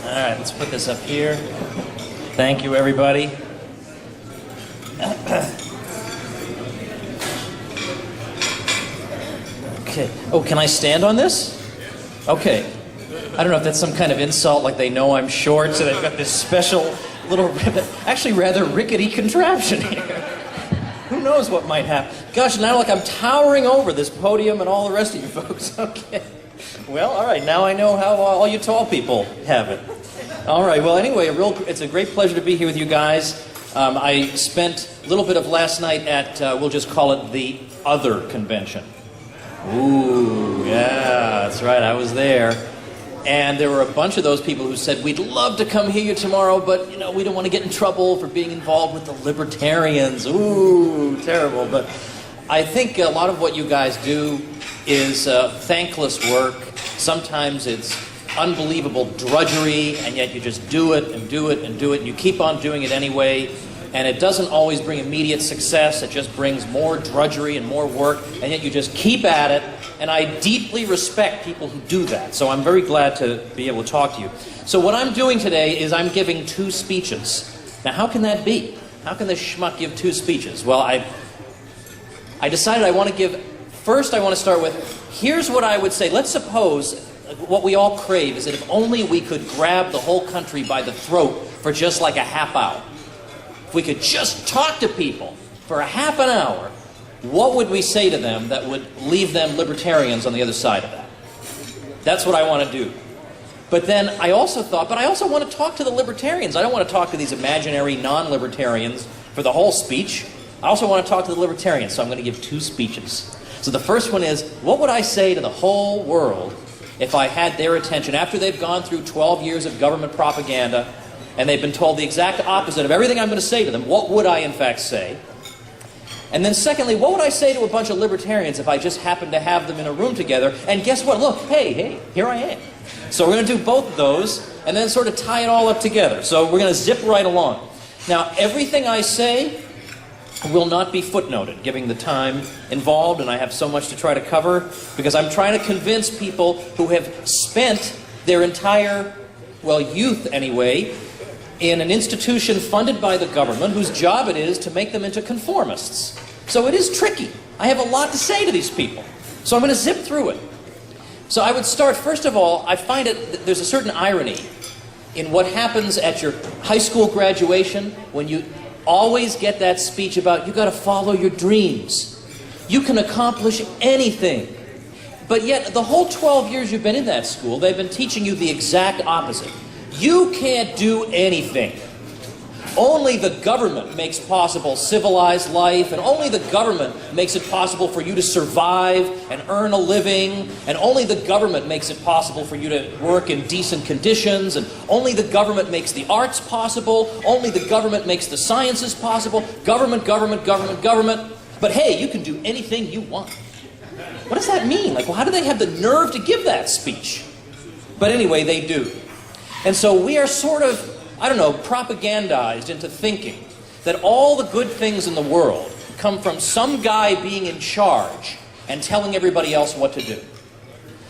All right, let's put this up here. Thank you, everybody. Okay. Oh, can I stand on this? Okay. I don't know if that's some kind of insult, like they know I'm short, so they've got this special little, actually rather rickety contraption here. Who knows what might happen? Gosh, now like I'm towering over this podium and all the rest of you folks. Okay. Well, all right, now I know how all you tall people have it. All right, well, anyway, it's a great pleasure to be here with you guys. I spent a little bit of last night at, we'll just call it the Other Convention. Ooh, yeah, that's right, I was there. And there were a bunch of those people who said, we'd love to come hear you tomorrow, but, you know, we don't want to get in trouble for being involved with the Libertarians. Ooh, terrible. But I think a lot of what you guys do is thankless work. Sometimes it's unbelievable drudgery, and yet you just do it and do it and do it, and you keep on doing it anyway. And it doesn't always bring immediate success. It just brings more drudgery and more work, and yet you just keep at it. And I deeply respect people who do that. So I'm very glad to be able to talk to you. So what I'm doing today is I'm giving 2 speeches. Now, how can that be? How can this schmuck give 2 speeches? Well, I decided I want to give... First, I want to start with, here's what I would say. Let's suppose what we all crave is that if only we could grab the whole country by the throat for just like a half hour. If we could just talk to people for a half an hour, what would we say to them that would leave them libertarians on the other side of that? That's what I want to do. But then I also thought, but I also want to talk to the libertarians. I don't want to talk to these imaginary non-libertarians for the whole speech. I also want to talk to the libertarians, so I'm going to give 2 speeches. So the first one is, what would I say to the whole world if I had their attention after they've gone through 12 years of government propaganda and they've been told the exact opposite of everything I'm going to say to them? What would I in fact say? And then secondly, what would I say to a bunch of libertarians if I just happened to have them in a room together? And guess what? Look, hey, here I am. So we're going to do both of those and then sort of tie it all up together. So we're going to zip right along. Now, everything I say will not be footnoted, given the time involved, and I have so much to try to cover, because I'm trying to convince people who have spent their entire, well, youth anyway, in an institution funded by the government whose job it is to make them into conformists. So it is tricky. I have a lot to say to these people. So I'm going to zip through it. So I would start, first of all, I find there's a certain irony in what happens at your high school graduation when you always get that speech about you got to follow your dreams. You can accomplish anything. But yet the whole 12 years you've been in that school, they've been teaching you the exact opposite. You can't do anything. Only the government makes possible civilized life, and only the government makes it possible for you to survive and earn a living, and only the government makes it possible for you to work in decent conditions, and only the government makes the arts possible, only the government makes the sciences possible. Government, government, government, government. But hey, you can do anything you want. What does that mean? Like, well, how do they have the nerve to give that speech? But anyway, they do. And so we are sort of, I don't know, propagandized into thinking that all the good things in the world come from some guy being in charge and telling everybody else what to do.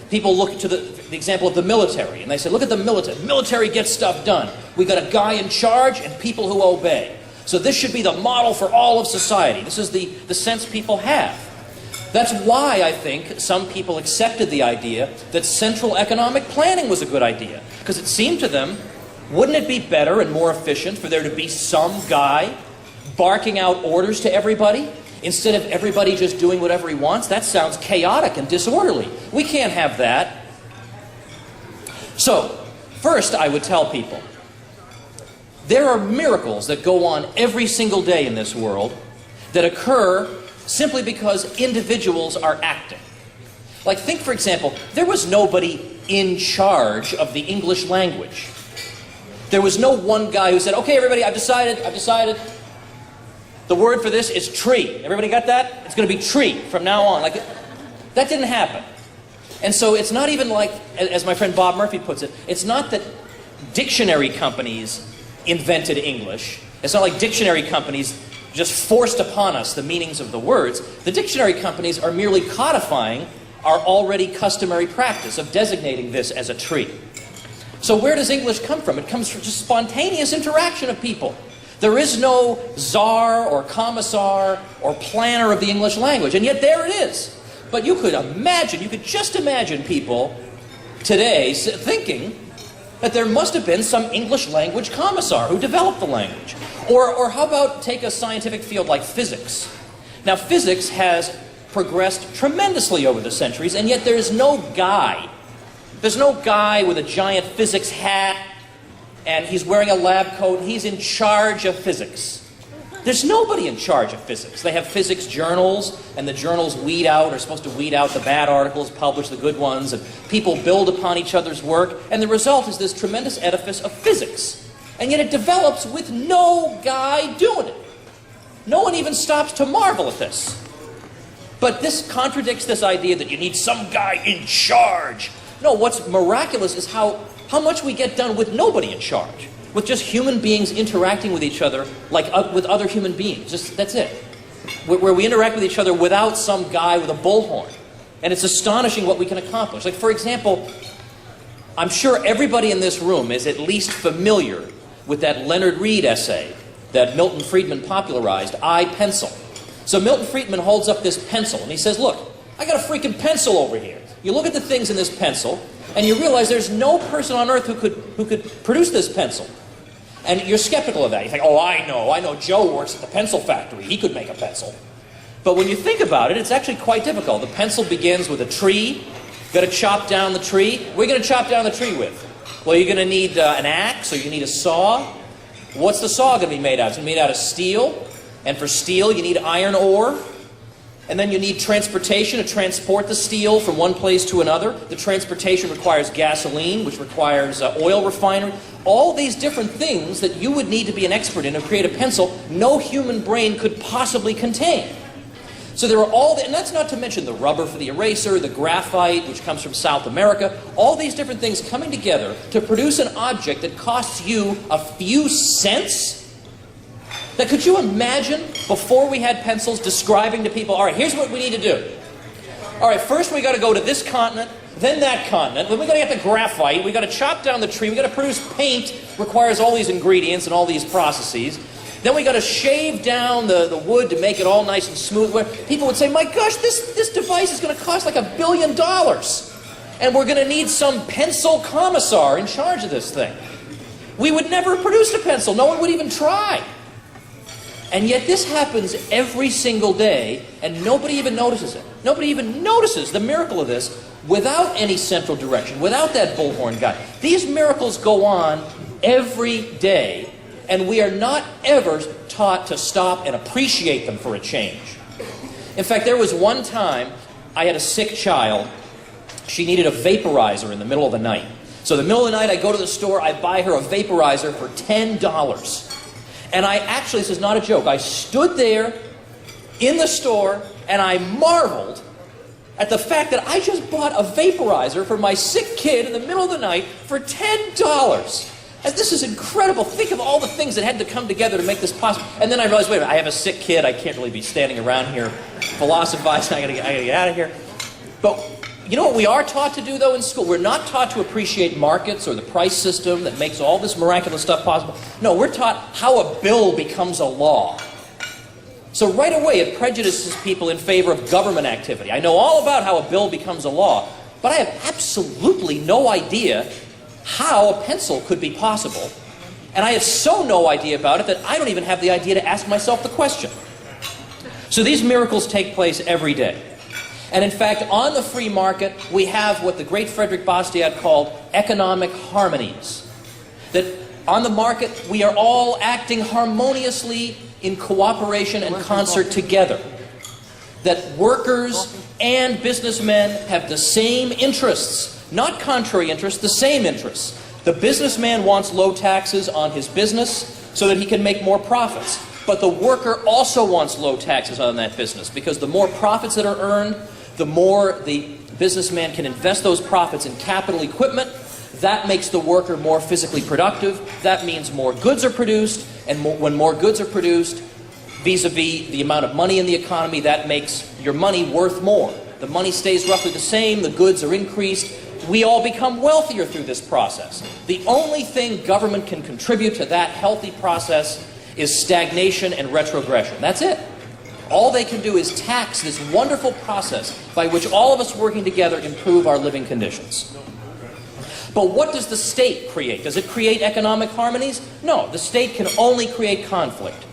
People look to the example of the military, and they say, look at the military. The military gets stuff done. We got a guy in charge and people who obey. So this should be the model for all of society. This is the sense people have. That's why I think some people accepted the idea that central economic planning was a good idea. Because it seemed to them, wouldn't it be better and more efficient for there to be some guy barking out orders to everybody instead of everybody just doing whatever he wants? That sounds chaotic and disorderly. We can't have that. So, first I would tell people, there are miracles that go on every single day in this world that occur simply because individuals are acting. Like, think, for example, there was nobody in charge of the English language. There was no one guy who said, okay, everybody, I've decided. The word for this is tree. Everybody got that? It's going to be tree from now on. Like, that didn't happen. And so it's not even like, as my friend Bob Murphy puts it, it's not that dictionary companies invented English. It's not like dictionary companies just forced upon us the meanings of the words. The dictionary companies are merely codifying our already customary practice of designating this as a tree. So where does English come from? It comes from just spontaneous interaction of people. There is no czar or commissar or planner of the English language, and yet there it is. But you could just imagine people today thinking that there must have been some English language commissar who developed the language. Or how about take a scientific field like physics? Now, physics has progressed tremendously over the centuries, and yet there's no guy. There's no guy with a giant physics hat, and he's wearing a lab coat, and he's in charge of physics. There's nobody in charge of physics. They have physics journals, and the journals are supposed to weed out the bad articles, publish the good ones, and people build upon each other's work, and the result is this tremendous edifice of physics. And yet it develops with no guy doing it. No one even stops to marvel at this. But this contradicts this idea that you need some guy in charge. No, what's miraculous is how much we get done with nobody in charge. With just human beings interacting with each other like with other human beings. That's it. Where we interact with each other without some guy with a bullhorn. And it's astonishing what we can accomplish. Like, for example, I'm sure everybody in this room is at least familiar with that Leonard Read essay that Milton Friedman popularized, I, Pencil. So Milton Friedman holds up this pencil and he says, look, I got a freaking pencil over here. You look at the things in this pencil and you realize there's no person on earth who could produce this pencil. And you're skeptical of that. You think, oh, I know Joe works at the pencil factory. He could make a pencil. But when you think about it, it's actually quite difficult. The pencil begins with a tree. You've got to chop down the tree. What are you going to chop down the tree with? Well, you're going to need an axe, or you need a saw. What's the saw going to be made out of? It's going to be made out of steel. And for steel, you need iron ore. And then you need transportation to transport the steel from one place to another. The transportation requires gasoline, which requires oil refinery. All these different things that you would need to be an expert in to create a pencil, no human brain could possibly contain. So there are and that's not to mention the rubber for the eraser, the graphite, which comes from South America, all these different things coming together to produce an object that costs you a few cents. Now, could you imagine, before we had pencils, describing to people, all right, here's what we need to do. All right, first we got to go to this continent, then that continent, then we got to get the graphite, we got to chop down the tree, we got to produce paint, requires all these ingredients and all these processes. Then we got to shave down the wood to make it all nice and smooth. Where people would say, my gosh, this device is going to cost like $1 billion. And we're going to need some pencil commissar in charge of this thing. We would never have produced a pencil. No one would even try. And yet this happens every single day, and nobody even notices it. Nobody even notices the miracle of this without any central direction, without that bullhorn guy. These miracles go on every day, and we are not ever taught to stop and appreciate them for a change. In fact, there was one time I had a sick child. She needed a vaporizer in the middle of the night. So in the middle of the night, I go to the store, I buy her a vaporizer for $10. And I actually, this is not a joke, I stood there in the store and I marveled at the fact that I just bought a vaporizer for my sick kid in the middle of the night for $10. And this is incredible. Think of all the things that had to come together to make this possible. And then I realized, wait a minute, I have a sick kid. I can't really be standing around here philosophizing. I gotta get out of here. But you know what we are taught to do, though, in school? We're not taught to appreciate markets or the price system that makes all this miraculous stuff possible. No, we're taught how a bill becomes a law. So right away, it prejudices people in favor of government activity. I know all about how a bill becomes a law, but I have absolutely no idea how a pencil could be possible. And I have so no idea about it that I don't even have the idea to ask myself the question. So these miracles take place every day. And in fact, on the free market, we have what the great Frederick Bastiat called economic harmonies. That on the market, we are all acting harmoniously in cooperation and concert together. That workers and businessmen have the same interests. Not contrary interests, the same interests. The businessman wants low taxes on his business so that he can make more profits. But the worker also wants low taxes on that business, because the more profits that are earned, the more the businessman can invest those profits in capital equipment. That makes the worker more physically productive. That means more goods are produced, and when more goods are produced, vis-a-vis the amount of money in the economy, that makes your money worth more. The money stays roughly the same, the goods are increased. we all become wealthier through this process. The only thing government can contribute to that healthy process is stagnation and retrogression. That's it. All they can do is tax this wonderful process by which all of us working together improve our living conditions. But what does the state create? Does it create economic harmonies? No, the state can only create conflict.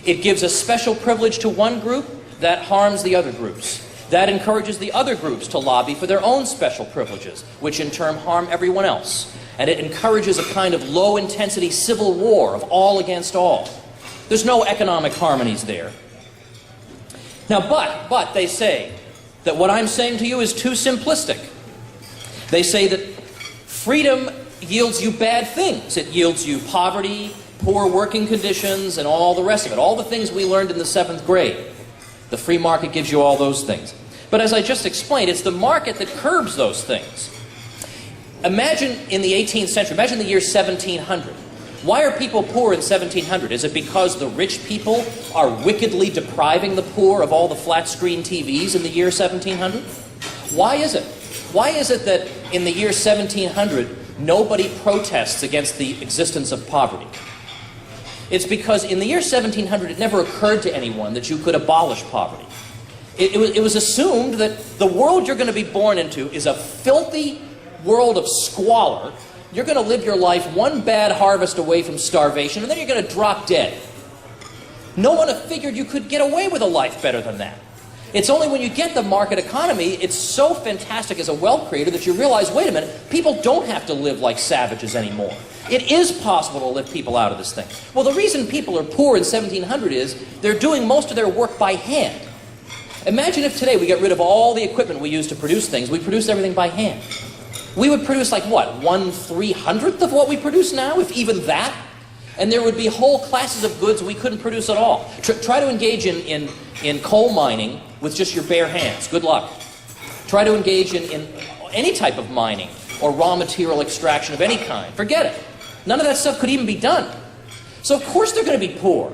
It gives a special privilege to one group that harms the other groups. That encourages the other groups to lobby for their own special privileges, which in turn harm everyone else. And it encourages a kind of low-intensity civil war of all against all. There's no economic harmonies there. Now, but they say that what I'm saying to you is too simplistic. They say that freedom yields you bad things. It yields you poverty, poor working conditions, and all the rest of it. All the things we learned in the 7th grade. The free market gives you all those things. But as I just explained, it's the market that curbs those things. Imagine in the 18th century, imagine the year 1700. Why are people poor in 1700? Is it because the rich people are wickedly depriving the poor of all the flat-screen TVs in the year 1700? Why is it? Why is it that in the year 1700, nobody protests against the existence of poverty? It's because in the year 1700, it never occurred to anyone that you could abolish poverty. It was assumed that the world you're going to be born into is a filthy world of squalor. You're going to live your life one bad harvest away from starvation, and then you're going to drop dead. No one figured you could get away with a life better than that. It's only when you get the market economy, it's so fantastic as a wealth creator that you realize, wait a minute, people don't have to live like savages anymore. It is possible to lift people out of this thing. Well, the reason people are poor in 1700 is they're doing most of their work by hand. Imagine if today we got rid of all the equipment we use to produce things. We produce everything by hand. We would produce like what, 1/300th of what we produce now, if even that? And there would be whole classes of goods we couldn't produce at all. Try to engage in coal mining with just your bare hands. Good luck. Try to engage in any type of mining or raw material extraction of any kind. Forget it. None of that stuff could even be done. So of course they're going to be poor.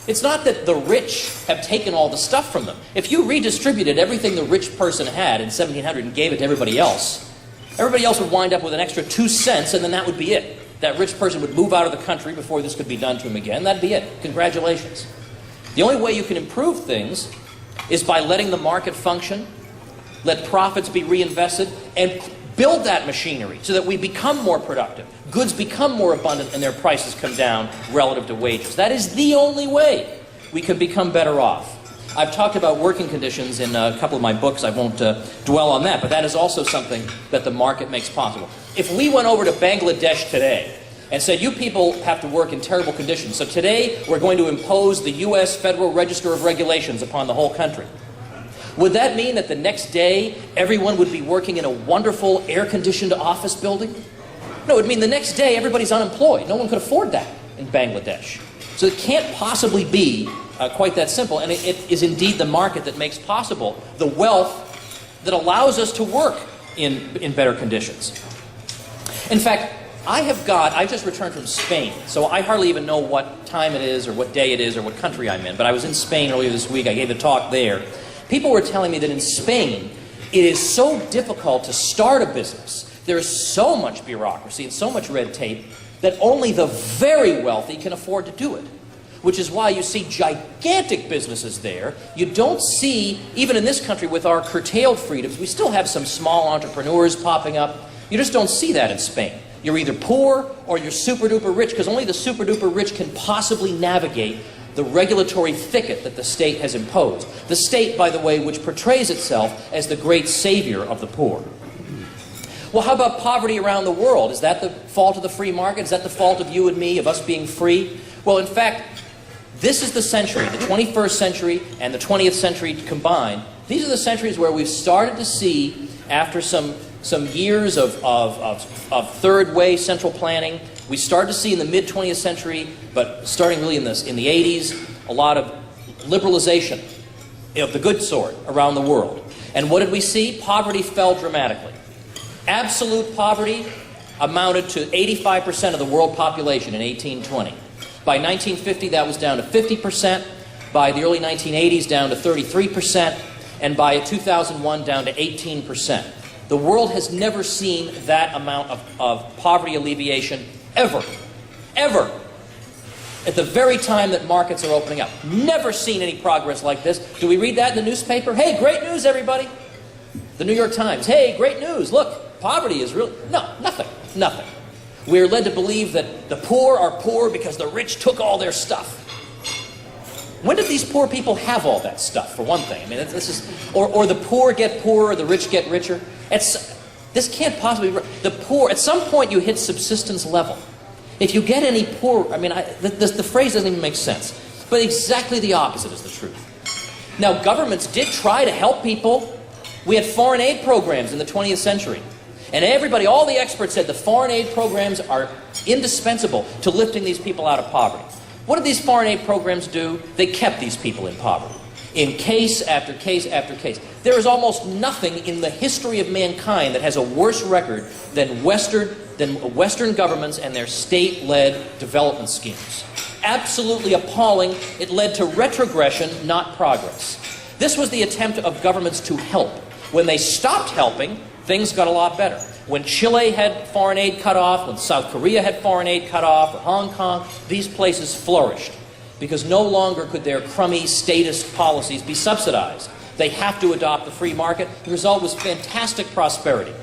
It's not that the rich have taken all the stuff from them. If you redistributed everything the rich person had in 1700 and gave it to everybody else would wind up with an extra 2 cents, and then that would be it. That rich person would move out of the country before this could be done to him again. That'd be it. Congratulations. The only way you can improve things is by letting the market function, let profits be reinvested, and build that machinery so that we become more productive. Goods become more abundant and their prices come down relative to wages. That is the only way we can become better off. I've talked about working conditions in a couple of my books. I won't dwell on that, but that is also something that the market makes possible. If we went over to Bangladesh today and said, you people have to work in terrible conditions, so today we're going to impose the U.S. Federal Register of Regulations upon the whole country, would that mean that the next day everyone would be working in a wonderful air-conditioned office building? No, it would mean the next day everybody's unemployed. No one could afford that in Bangladesh. So it can't possibly be quite that simple, and it is indeed the market that makes possible the wealth that allows us to work in better conditions. In fact, I just returned from Spain, so I hardly even know what time it is or what day it is or what country I'm in, but I was in Spain earlier this week. I gave a talk there. People were telling me that in Spain, it is so difficult to start a business. There is so much bureaucracy and so much red tape that only the very wealthy can afford to do it. Which is why you see gigantic businesses there. You don't see, even in this country with our curtailed freedoms, we still have some small entrepreneurs popping up. You just don't see that in Spain. You're either poor or you're super duper rich, because only the super duper rich can possibly navigate the regulatory thicket that the state has imposed. The state, by the way, which portrays itself as the great savior of the poor. Well, how about poverty around the world? Is that the fault of the free market? Is that the fault of you and me, of us being free? Well, in fact, this is the century, the 21st century and the 20th century combined. These are the centuries where we've started to see, after some years of third way central planning, we started to see in the mid-20th century, but starting really in the 80s, a lot of liberalization of the good sort around the world. And what did we see? Poverty fell dramatically. Absolute poverty amounted to 85% of the world population in 1820. By 1950, that was down to 50%. By the early 1980s, down to 33%. And by 2001, down to 18%. The world has never seen that amount of poverty alleviation ever. Ever. At the very time that markets are opening up. Never seen any progress like this. Do we read that in the newspaper? Hey, great news, everybody. The New York Times. Hey, great news. Look, poverty is really... No, nothing. Nothing. We're led to believe that the poor are poor because the rich took all their stuff. When did these poor people have all that stuff, for one thing? I mean, this is... Or the poor get poorer, the rich get richer. This can't possibly be... The poor... At some point, you hit subsistence level. If you get any poor... I mean, the phrase doesn't even make sense. But exactly the opposite is the truth. Now, governments did try to help people. We had foreign aid programs in the 20th century. And everybody, all the experts said the foreign aid programs are indispensable to lifting these people out of poverty. What did these foreign aid programs do? They kept these people in poverty. In case after case after case. There is almost nothing in the history of mankind that has a worse record than Western governments and their state-led development schemes. Absolutely appalling. It led to retrogression, not progress. This was the attempt of governments to help. When they stopped helping, things got a lot better. When Chile had foreign aid cut off, when South Korea had foreign aid cut off, or Hong Kong, these places flourished because no longer could their crummy statist policies be subsidized. They have to adopt the free market. The result was fantastic prosperity.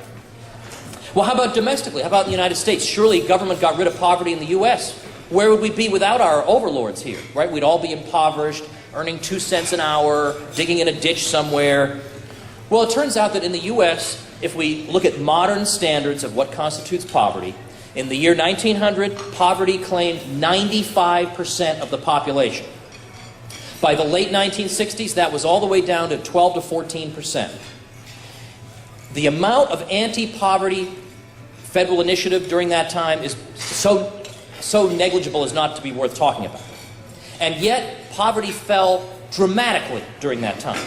Well, how about domestically? How about in the United States? Surely government got rid of poverty in the U.S. Where would we be without our overlords here, right? We'd all be impoverished, earning 2 cents an hour, digging in a ditch somewhere. Well, it turns out that in the U.S., if we look at modern standards of what constitutes poverty, in the year 1900, poverty claimed 95% of the population. By the late 1960s, that was all the way down to 12 to 14%. The amount of anti-poverty federal initiative during that time is so negligible as not to be worth talking about. And yet, poverty fell dramatically during that time.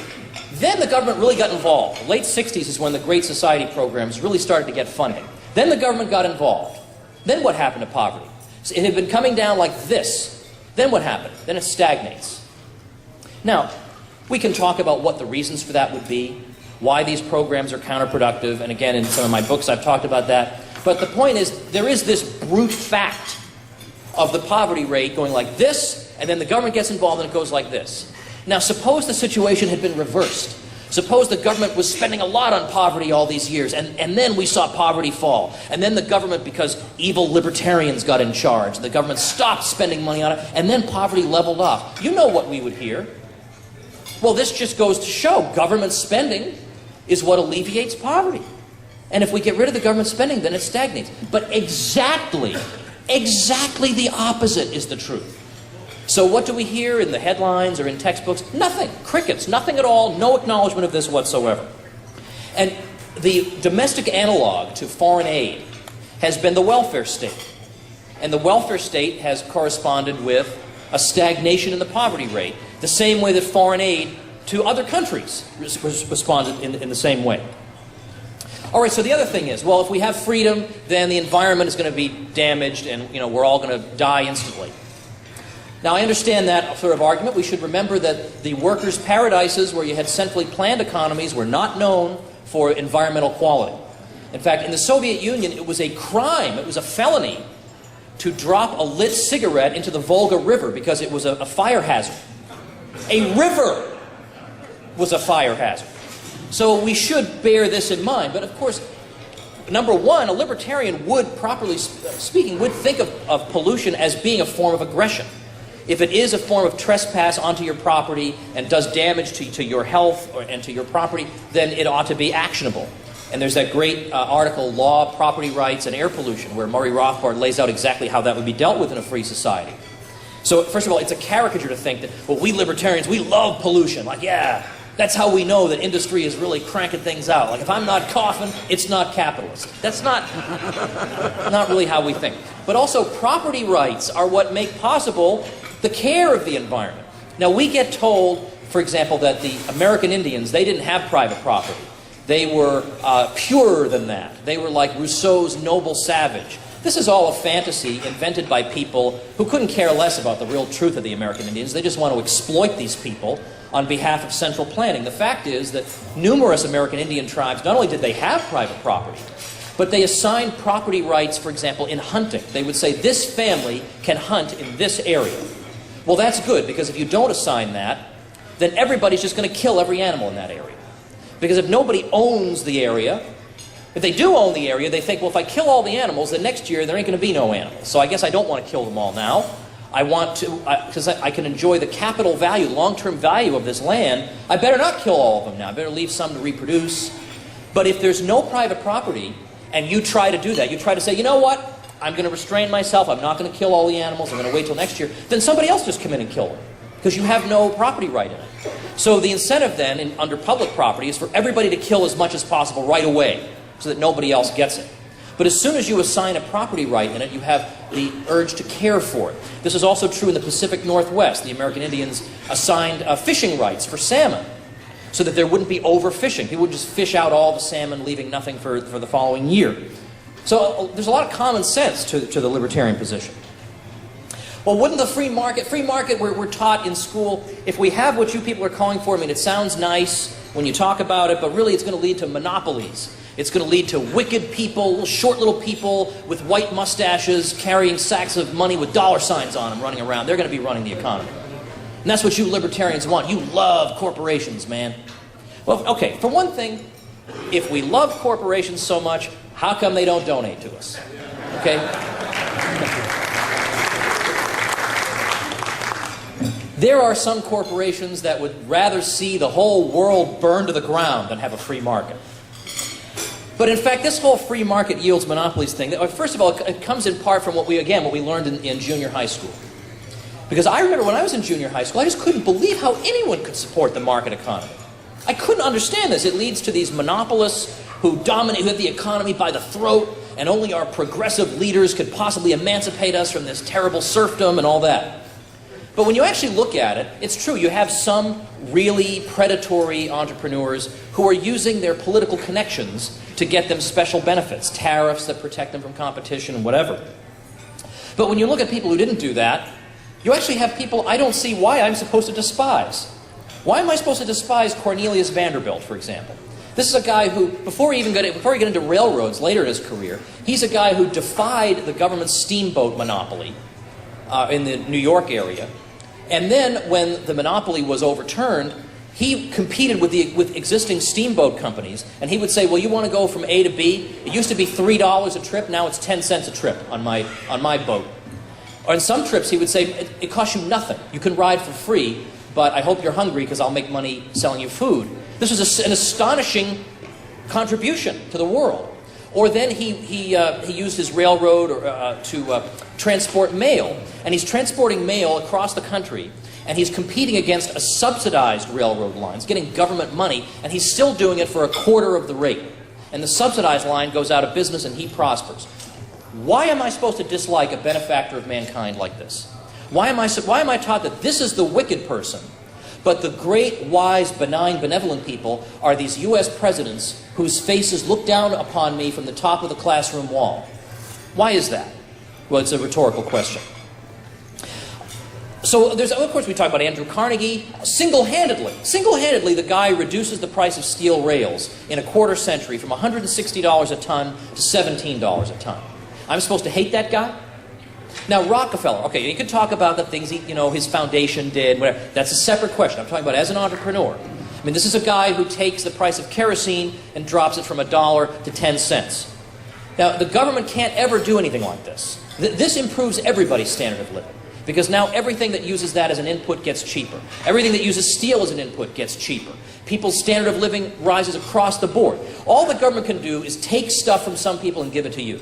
Then the government really got involved. The late 60s is when the Great Society programs really started to get funding. Then the government got involved. Then what happened to poverty? So it had been coming down like this. Then what happened? Then it stagnates. Now, we can talk about what the reasons for that would be, why these programs are counterproductive, and again, in some of my books I've talked about that. But the point is, there is this brute fact of the poverty rate going like this, and then the government gets involved and it goes like this. Now, suppose the situation had been reversed. Suppose the government was spending a lot on poverty all these years, and then we saw poverty fall. And then the government, because evil libertarians got in charge, the government stopped spending money on it, and then poverty leveled off. You know what we would hear. Well, this just goes to show government spending is what alleviates poverty. And if we get rid of the government spending, then it stagnates. But exactly the opposite is the truth. So what do we hear in the headlines or in textbooks? Nothing. Crickets. Nothing at all. No acknowledgement of this whatsoever. And the domestic analog to foreign aid has been the welfare state. And the welfare state has corresponded with a stagnation in the poverty rate, the same way that foreign aid to other countries responded in the same way. All right, so the other thing is, well, if we have freedom, then the environment is going to be damaged and, we're all going to die instantly. Now, I understand that sort of argument. We should remember that the workers' paradises where you had centrally planned economies were not known for environmental quality. In fact, in the Soviet Union, it was a crime, it was a felony to drop a lit cigarette into the Volga River because it was a fire hazard. A river was a fire hazard. So we should bear this in mind. But of course, number one, a libertarian would, properly speaking, would think of pollution as being a form of aggression. If it is a form of trespass onto your property and does damage to your health and to your property, then it ought to be actionable. And there's that great article, Law, Property Rights, and Air Pollution, where Murray Rothbard lays out exactly how that would be dealt with in a free society. So, first of all, it's a caricature to think that, well, we libertarians, we love pollution. Like, yeah, that's how we know that industry is really cranking things out. Like, if I'm not coughing, it's not capitalist. That's not really how we think. But also, property rights are what make possible the care of the environment. Now, we get told, for example, that the American Indians, they didn't have private property. They were purer than that. They were like Rousseau's noble savage. This is all a fantasy invented by people who couldn't care less about the real truth of the American Indians. They just want to exploit these people on behalf of central planning. The fact is that numerous American Indian tribes, not only did they have private property, but they assigned property rights, for example, in hunting. They would say, this family can hunt in this area. Well, that's good, because if you don't assign that, then everybody's just going to kill every animal in that area. Because if nobody owns the area, if they do own the area, they think, well, if I kill all the animals, then next year there ain't going to be no animals. So I guess I don't want to kill them all now. I want to, because I can enjoy the capital value, long-term value of this land, I better not kill all of them now. I better leave some to reproduce. But if there's no private property, and you try to do that, you try to say, you know what, I'm going to restrain myself, I'm not going to kill all the animals, I'm going to wait till next year, then somebody else just come in and kill them, because you have no property right in it. So the incentive then, under public property, is for everybody to kill as much as possible right away, so that nobody else gets it. But as soon as you assign a property right in it, you have the urge to care for it. This is also true in the Pacific Northwest. The American Indians assigned fishing rights for salmon, so that there wouldn't be overfishing. People would just fish out all the salmon, leaving nothing for the following year. So there's a lot of common sense to the libertarian position. Well, wouldn't the free market, we're taught in school, if we have what you people are calling for, I mean, it sounds nice when you talk about it, but really it's going to lead to monopolies. It's going to lead to wicked people, short little people with white mustaches carrying sacks of money with dollar signs on them running around. They're going to be running the economy. And that's what you libertarians want. You love corporations, man. Well, okay, for one thing, if we love corporations so much, how come they don't donate to us? Okay? There are some corporations that would rather see the whole world burn to the ground than have a free market. But in fact, this whole free market yields monopolies thing, first of all, it comes in part from what we learned in junior high school. Because I remember when I was in junior high school, I just couldn't believe how anyone could support the market economy. I couldn't understand this. It leads to these monopolists who dominate the economy by the throat, and only our progressive leaders could possibly emancipate us from this terrible serfdom and all that. But when you actually look at it, it's true. You have some really predatory entrepreneurs who are using their political connections to get them special benefits, tariffs that protect them from competition and whatever. But when you look at people who didn't do that, you actually have people I don't see why I'm supposed to despise. Why am I supposed to despise Cornelius Vanderbilt, for example? This is a guy who, before he got into railroads later in his career, he's a guy who defied the government's steamboat monopoly in the New York area. And then when the monopoly was overturned, he competed with existing steamboat companies, and he would say, well, you want to go from A to B? It used to be $3 a trip, now it's 10 cents a trip on my boat. Or on some trips he would say, it costs you nothing. You can ride for free, but I hope you're hungry because I'll make money selling you food. This was an astonishing contribution to the world. Or then he used his railroad to transport mail. And he's transporting mail across the country, and he's competing against a subsidized railroad line. He's getting government money, and he's still doing it for a quarter of the rate. And the subsidized line goes out of business, and he prospers. Why am I supposed to dislike a benefactor of mankind like this? Why am I taught that this is the wicked person, but the great, wise, benign, benevolent people are these U.S. presidents whose faces look down upon me from the top of the classroom wall? Why is that? Well, it's a rhetorical question. So of course we talk about Andrew Carnegie. Single-handedly the guy reduces the price of steel rails in a quarter century from $160 a ton to $17 a ton. I'm supposed to hate that guy? Now Rockefeller, okay, you could talk about the things his foundation did, whatever. That's a separate question. I'm talking about as an entrepreneur. I mean, this is a guy who takes the price of kerosene and drops it from $1 to 10 cents. Now, the government can't ever do anything like this. This improves everybody's standard of living, because now everything that uses that as an input gets cheaper. Everything that uses steel as an input gets cheaper. People's standard of living rises across the board. All the government can do is take stuff from some people and give it to you.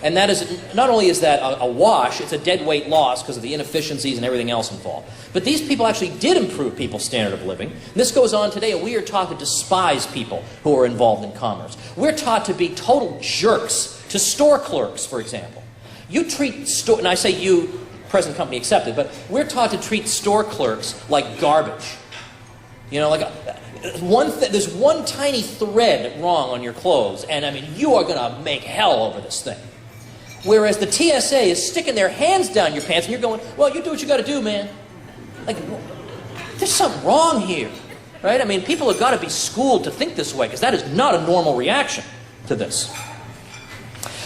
And that is, not only is that a wash, it's a dead weight loss because of the inefficiencies and everything else involved. But these people actually did improve people's standard of living. And this goes on today, and we are taught to despise people who are involved in commerce. We're taught to be total jerks to store clerks, for example. You treat and I say you, present company accepted, but we're taught to treat store clerks like garbage. There's one tiny thread wrong on your clothes, and I mean, you are going to make hell over this thing. Whereas the TSA is sticking their hands down your pants and you're going, well, you do what you got to do, man. Like, there's something wrong here, right? I mean, people have got to be schooled to think this way because that is not a normal reaction to this.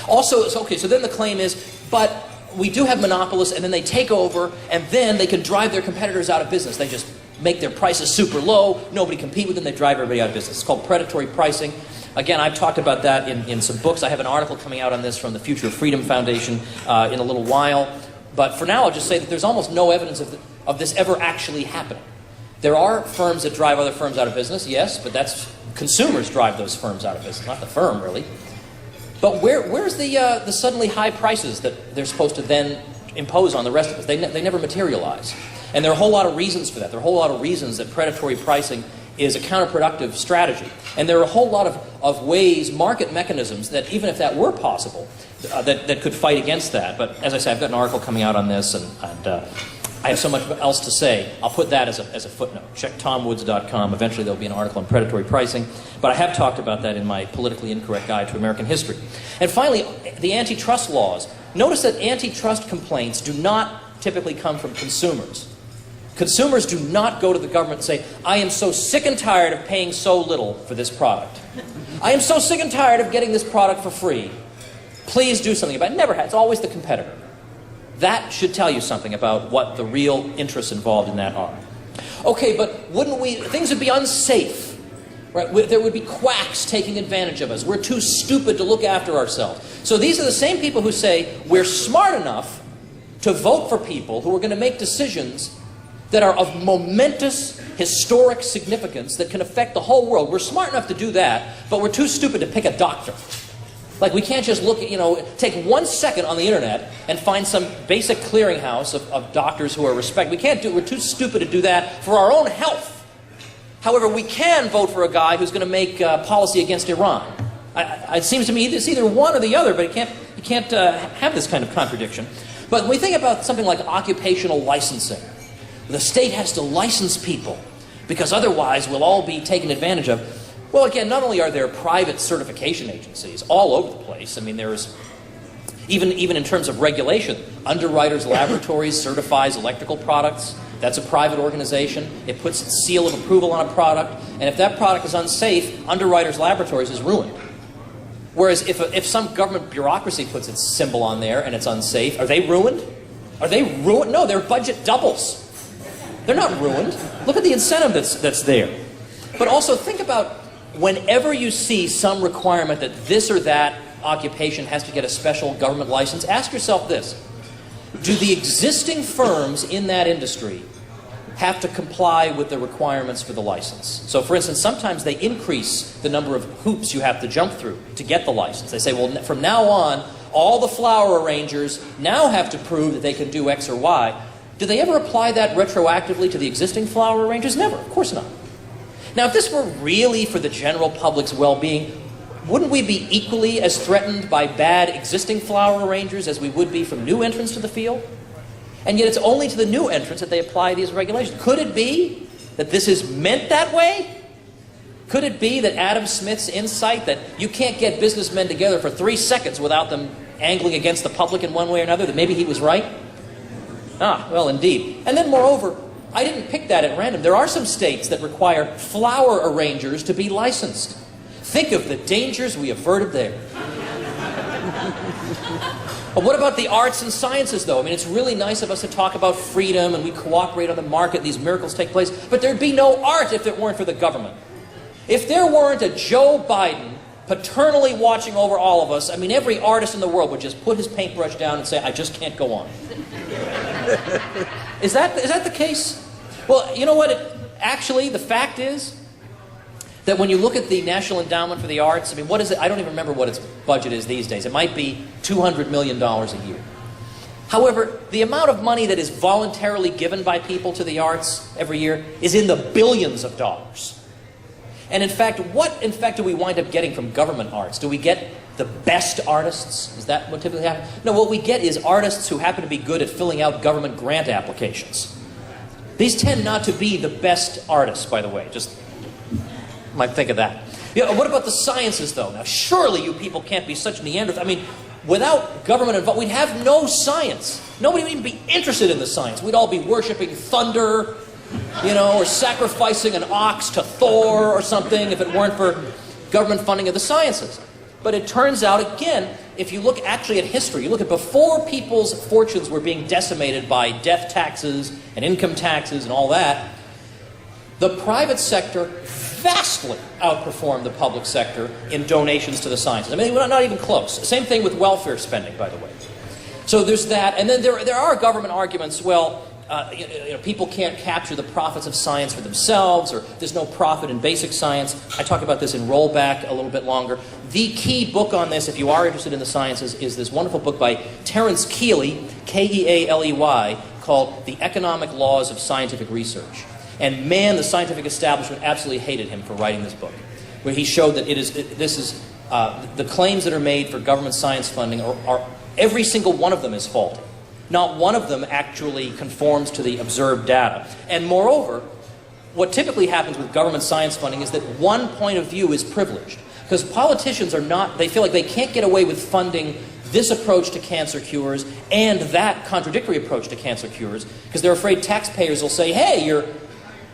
Also, okay, so then the claim is, but we do have monopolists and then they take over and then they can drive their competitors out of business. They just make their prices super low, nobody compete with them, they drive everybody out of business. It's called predatory pricing. Again, I've talked about that in some books. I have an article coming out on this from the Future of Freedom Foundation in a little while. But for now, I'll just say that there's almost no evidence of this ever actually happening. There are firms that drive other firms out of business, yes, but that's consumers drive those firms out of business, not the firm, really. But where's the suddenly high prices that they're supposed to then impose on the rest of us? They never materialize. And there are a whole lot of reasons for that. There are a whole lot of reasons that predatory pricing is a counterproductive strategy. And there are a whole lot of ways, market mechanisms, that even if that were possible, that could fight against that. But as I say, I've got an article coming out on this, and I have so much else to say. I'll put that as a footnote. Check tomwoods.com. Eventually there'll be an article on predatory pricing. But I have talked about that in my Politically Incorrect Guide to American History. And finally, the antitrust laws. Notice that antitrust complaints do not typically come from consumers. Consumers do not go to the government and say, I am so sick and tired of paying so little for this product. I am so sick and tired of getting this product for free. Please do something about it. Never has. It's always the competitor. That should tell you something about what the real interests involved in that are. Okay, but things would be unsafe. Right? There would be quacks taking advantage of us. We're too stupid to look after ourselves. So these are the same people who say, we're smart enough to vote for people who are going to make decisions that are of momentous historic significance that can affect the whole world. We're smart enough to do that, but we're too stupid to pick a doctor. Like, we can't just look at, take 1 second on the internet and find some basic clearinghouse of doctors who are respected. We can't do it. We're too stupid to do that for our own health. However, we can vote for a guy who's going to make policy against Iran. It seems to me it's either one or the other, but you can't have this kind of contradiction. But when we think about something like occupational licensing, the state has to license people because otherwise we'll all be taken advantage of. Well, again, not only are there private certification agencies all over the place, I mean, there's even in terms of regulation, Underwriters Laboratories certifies electrical products. That's a private organization. It puts its seal of approval on a product, and if that product is unsafe, Underwriters Laboratories is ruined. Whereas if some government bureaucracy puts its symbol on there and it's unsafe, are they ruined? Are they ruined? No, their budget doubles. They're not ruined. Look at the incentive that's there. But also think about whenever you see some requirement that this or that occupation has to get a special government license, ask yourself this. Do the existing firms in that industry have to comply with the requirements for the license? So for instance, sometimes they increase the number of hoops you have to jump through to get the license. They say, well, from now on, all the flower arrangers now have to prove that they can do X or Y. Do they ever apply that retroactively to the existing flower arrangers? Never, of course not. Now, if this were really for the general public's well-being, wouldn't we be equally as threatened by bad existing flower arrangers as we would be from new entrants to the field? And yet it's only to the new entrants that they apply these regulations. Could it be that this is meant that way? Could it be that Adam Smith's insight that you can't get businessmen together for 3 seconds without them angling against the public in one way or another, that maybe he was right? Ah, well, indeed. And then moreover, I didn't pick that at random. There are some states that require flower arrangers to be licensed. Think of the dangers we averted there. But what about the arts and sciences, though? I mean, it's really nice of us to talk about freedom and we cooperate on the market, these miracles take place, but there'd be no art if it weren't for the government. If there weren't a Joe Biden paternally watching over all of us, I mean, every artist in the world would just put his paintbrush down and say, I just can't go on. Is that the case? Well, you know what? Actually, the fact is that when you look at the National Endowment for the Arts, I mean, what is it? I don't even remember what its budget is these days. It might be $200 million a year. However, the amount of money that is voluntarily given by people to the arts every year is in the billions of dollars. And in fact, what do we wind up getting from government arts? Do we get the best artists? Is that what typically happens? No, what we get is artists who happen to be good at filling out government grant applications. These tend not to be the best artists, by the way. Just might think of that. Yeah, what about the sciences, though? Now, surely you people can't be such Neanderthals. I mean, Without government involvement, we'd have no science. Nobody would even be interested in the science. We'd all be worshiping thunder, or sacrificing an ox to Thor or something if it weren't for government funding of the sciences. But it turns out, again, if you look actually at history, you look at before people's fortunes were being decimated by death taxes and income taxes and all that, the private sector vastly outperformed the public sector in donations to the sciences. I mean, we're not even close. Same thing with welfare spending, by the way. So there's that. And then there are government arguments, people can't capture the profits of science for themselves, or there's no profit in basic science. I talk about this in Rollback a little bit longer. The key book on this, if you are interested in the sciences, is this wonderful book by Terence Kealey, Kealey, called The Economic Laws of Scientific Research. And man, the scientific establishment absolutely hated him for writing this book, where he showed that the claims that are made for government science funding are every single one of them is faulty. Not one of them actually conforms to the observed data. And moreover, what typically happens with government science funding is that one point of view is privileged. Because politicians they feel like they can't get away with funding this approach to cancer cures and that contradictory approach to cancer cures, because they're afraid taxpayers will say, hey,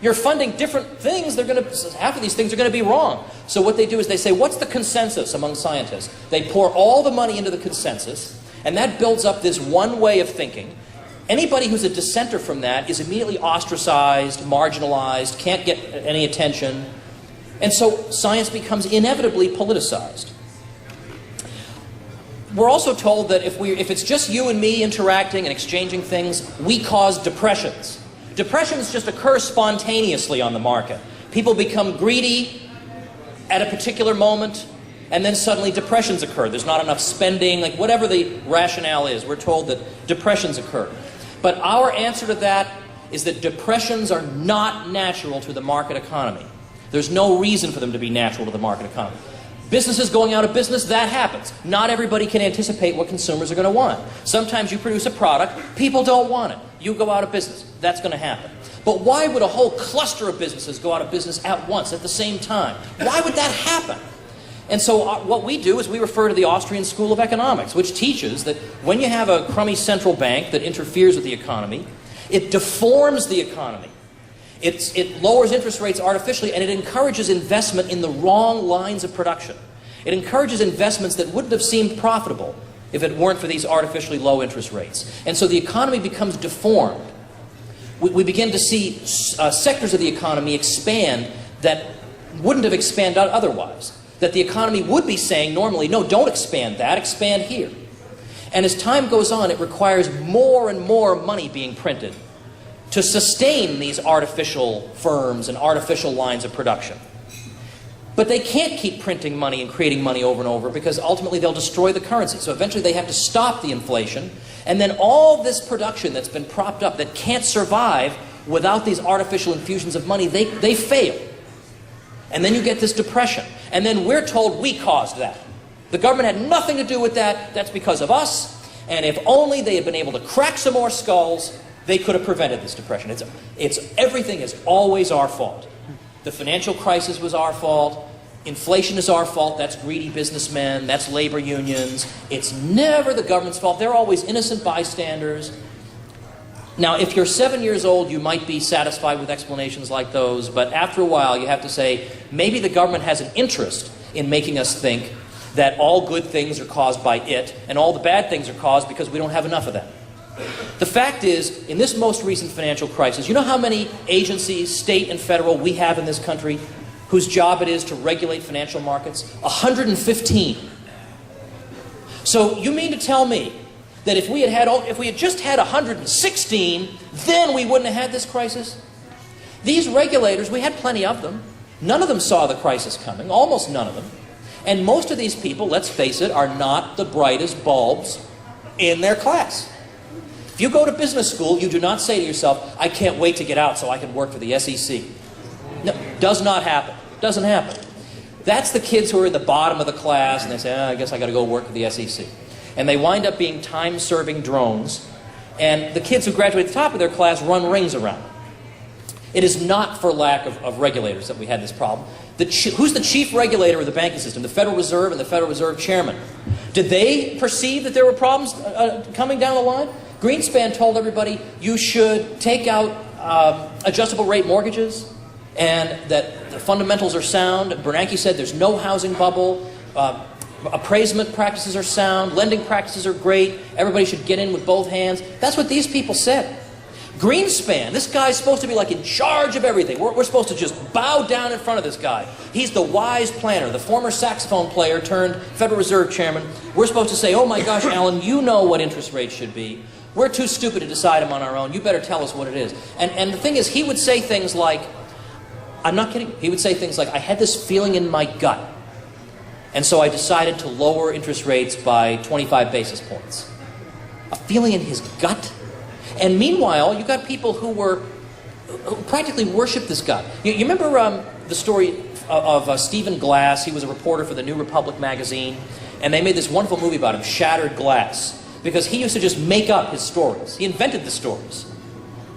you're funding different things, half of these things are going to be wrong. So what they do is they say, what's the consensus among scientists? They pour all the money into the consensus, and that builds up this one way of thinking. Anybody who's a dissenter from that is immediately ostracized, marginalized, can't get any attention. And so science becomes inevitably politicized. We're also told that if it's just you and me interacting and exchanging things, we cause depressions. Depressions just occur spontaneously on the market. People become greedy at a particular moment, and then suddenly depressions occur. There's not enough spending, whatever the rationale is, we're told that depressions occur. But our answer to that is that depressions are not natural to the market economy. There's no reason for them to be natural to the market economy. Businesses going out of business, that happens. Not everybody can anticipate what consumers are going to want. Sometimes you produce a product, people don't want it. You go out of business. That's going to happen. But why would a whole cluster of businesses go out of business at once, at the same time? Why would that happen? And so what we do is we refer to the Austrian School of Economics, which teaches that when you have a crummy central bank that interferes with the economy, it deforms the economy. It lowers interest rates artificially, and it encourages investment in the wrong lines of production. It encourages investments that wouldn't have seemed profitable if it weren't for these artificially low interest rates. And so the economy becomes deformed. We begin to see sectors of the economy expand that wouldn't have expanded otherwise. That the economy would be saying normally, no, don't expand that, expand here. And as time goes on, it requires more and more money being printed to sustain these artificial firms and artificial lines of production. But they can't keep printing money and creating money over and over, because ultimately they'll destroy the currency. So eventually they have to stop the inflation, and then all this production that's been propped up that can't survive without these artificial infusions of money, they fail. And then you get this depression. And then we're told we caused that. The government had nothing to do with that. That's because of us. And if only they had been able to crack some more skulls, they could have prevented this depression. Everything is always our fault. The financial crisis was our fault. Inflation is our fault. That's greedy businessmen. That's labor unions. It's never the government's fault. They're always innocent bystanders. Now, if you're 7 years old, you might be satisfied with explanations like those, but after a while you have to say, maybe the government has an interest in making us think that all good things are caused by it, and all the bad things are caused because we don't have enough of them. The fact is, in this most recent financial crisis, you know how many agencies, state and federal, we have in this country whose job it is to regulate financial markets? 115. So you mean to tell me that if we had just had 116, then we wouldn't have had this crisis? These regulators, we had plenty of them. None of them saw the crisis coming, almost none of them. And most of these people, let's face it, are not the brightest bulbs in their class. If you go to business school, you do not say to yourself, I can't wait to get out so I can work for the SEC. No, does not happen. Doesn't happen. That's the kids who are at the bottom of the class, and they say, I guess I got to go work for the SEC. And they wind up being time-serving drones, and the kids who graduate at the top of their class run rings around. It is not for lack of regulators that we had this problem. Who's the chief regulator of the banking system? The Federal Reserve and the Federal Reserve Chairman. Did they perceive that there were problems coming down the line? Greenspan told everybody you should take out adjustable rate mortgages and that the fundamentals are sound. Bernanke said there's no housing bubble. Appraisement practices are sound. Lending practices are great. Everybody should get in with both hands. That's what these people said. Greenspan, this guy's supposed to be like in charge of everything. We're supposed to just bow down in front of this guy. He's the wise planner, the former saxophone player turned Federal Reserve chairman. We're supposed to say, oh my gosh, Alan, you know what interest rates should be. We're too stupid to decide them on our own. You better tell us what it is. And the thing is, he would say things like, I'm not kidding. He would say things like, I had this feeling in my gut. And so I decided to lower interest rates by 25 basis points. A feeling in his gut? And meanwhile, you got people who practically worshiped this guy. You remember the story of Stephen Glass? He was a reporter for the New Republic magazine. And they made this wonderful movie about him, Shattered Glass. Because he used to just make up his stories. He invented the stories.